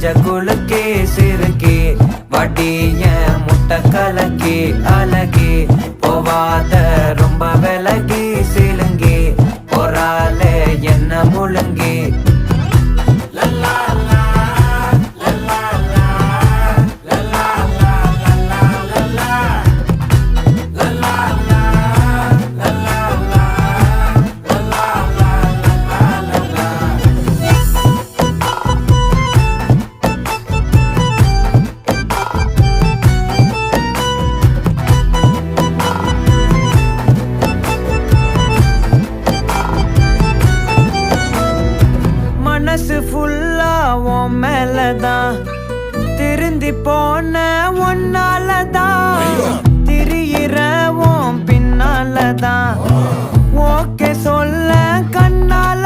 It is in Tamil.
நெஞ்ச குலுக்கே சிறுக்கே வடிய முட்டை கலக்கே அழகே போவாத ரொம்ப விலகி சிலுங்கி போறாலே என்ன முழுங்கி மனசு ஃபுல்லா உன் மேலதான் திருந்தி போன ஒன்னாலதான் திரியிற உன் பின்னாலதான் ஓகே சொல்ல கண்ணால